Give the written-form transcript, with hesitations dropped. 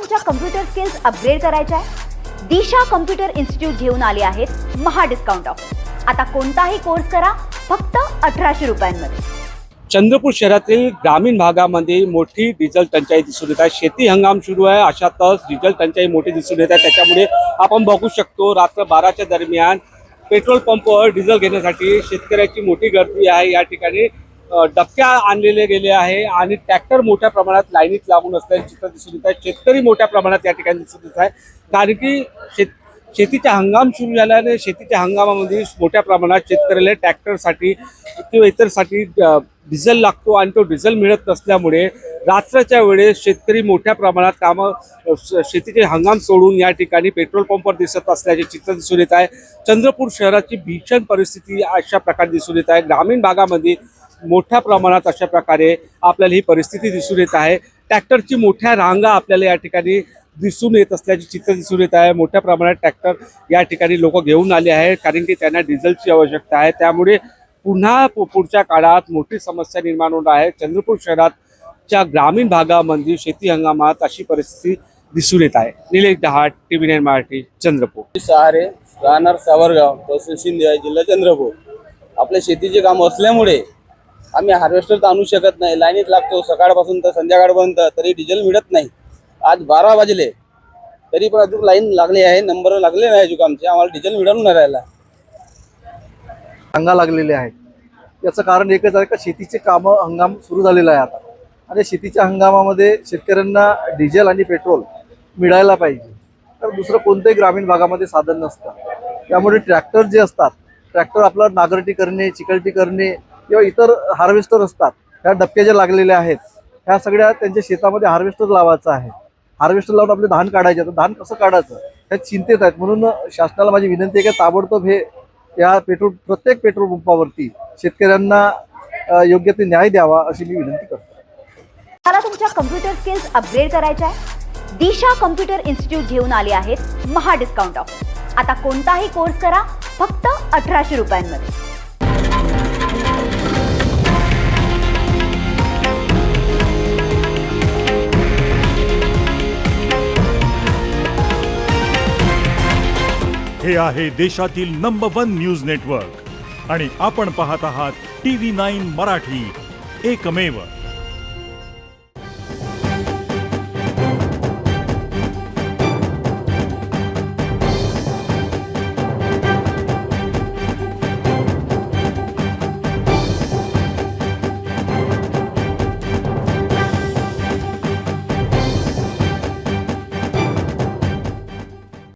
तुमच्या computer skills upgrade करायच्या आहे? दिशा कम्प्युटर इन्स्टिट्यूट घेऊन आले आहेत महा डिस्काउंट ऑफर। आता कोणताही कोर्स करा फक्त 1800 रुपयांमध्ये। चंद्रपूर शहरातील ग्रामीण भागामध्ये मोठी डिझेल टंचाई दिसून येत आहे। शेती हंगाम सुरू आहे, अशातच डिझेल टंचाई मोठी दिसून येत आहे। त्याच्यामुळे आपण बघू शकतो रात्र 12च्या दरम्यान पेट्रोल पंपवर डिझेल घेण्यासाठी शेतकऱ्याची मोठी गर्दी आहे। या ठिकाणी डबक्या आणलेले गेले आहे आणि ट्रॅक्टर मोठ्या प्रमाणात लाईनीत लागून असल्याचे चित्र दिसून येत आहे। शेतकरी मोठ्या प्रमाणात या ठिकाणी दिसून येत आहे, कारण की शेतीचा हंगाम सुरू झाल्याने शेतीच्या हंगामामध्ये मोठ्या प्रमाणात शेतकऱ्याला ट्रॅक्टरसाठी किंवा इतरसाठी डिझेल लागतो आणि तो डिझेल मिळत नसल्यामुळे रात्रीच्या वेळेस शेतकरी मोठ्या प्रमाणात शेतीचे हंगाम सोडून या ठिकाणी पेट्रोल पंपवर दिसत असल्याचे चित्र दिसून येत आहे। चंद्रपूर शहराची भीषण परिस्थिती अशा प्रकारे दिसून येत आहे। ग्रामीण भागामध्ये मोठ्या प्रमाणात अशा प्रकारे आपल्याला ही परिस्थिती दिसून येत आहे। ट्रॅक्टरची मोठ्या रांगा आपल्याला या ठिकाणी दिसून येत असल्याचे चित्र दिसून येत आहे। मोठ्या प्रमाणात ट्रॅक्टर या ठिकाणी लोक घेऊन आले आहेत, कारण की त्यांना डिझेलची आवश्यकता आहे। त्यामुळे पुन्हा पुढच्या काळात मोठी समस्या निर्माण होणार आहे। चंद्रपूर शहराच्या ग्रामीण भागामध्ये शेती हंगामात अशी परिस्थिती दिसून येत आहे। निलेश दहाट, TV9 मराठी, चंद्रपूर। सहारे राहणार सावरगाव, तहसील शिंदे, जिल्हा चंद्रपूर। आपल्या शेतीचे काम असल्यामुळे आम्ही हार्वेस्टर तर आणू शकत नाही, लाईनीत लागतो सकाळपासून तर संध्याकाळपर्यंत, तरी डिझेल मिळत नाही। आज 12 वाजले तरी पण अजून लाईन लागली आहे, नंबर लागले नाही अजून आमचे, आम्हाला डिझेल मिळून नाही राहिला। रांगा लागलेले आहेत। याचं कारण एकच आहे का शेतीचे कामं हंगाम सुरू झालेला आहे आता, आणि शेतीच्या हंगामामध्ये शेतकऱ्यांना डिझेल आणि पेट्रोल मिळायला पाहिजे, तर दुसरं कोणत्याही ग्रामीण भागामध्ये साधन नसतं। त्यामुळे ट्रॅक्टर जे असतात, ट्रॅक्टर आपलं नांगरटी करणे, चिकलटी करणे किंवा इतर हार्वेस्टर असतात, ह्या डबक्या ज्या लागलेल्या आहेत ह्या सगळ्या त्यांच्या शेतामध्ये हार्वेस्टर लावायचं आहे। हार्वेस्टर लावून आपले धान काढायचे, तर धान कसं काढायचं ह्या चिंतेत आहेत। म्हणून शासनाला माझी विनंती आहे की ताबडतोब हे या प्रत्येक पेट्रोल पंपावरती शेतकऱ्यांना योग्य ते न्याय द्यावा अशी मी विनंती करतो। मला तुमच्या कम्प्युटर स्किल्स अपग्रेड करायच्या आहे? दिशा कम्प्युटर इन्स्टिट्यूट घेऊन आले आहेत महा डिस्काउंट ऑफर। आता कोणताही कोर्स करा फक्त 1800 रुपयांमध्ये। हे आहे देशातील नंबर 1 न्यूज नेटवर्क आणि आपण पाहत आहात TV9 मराठी, एकमेव।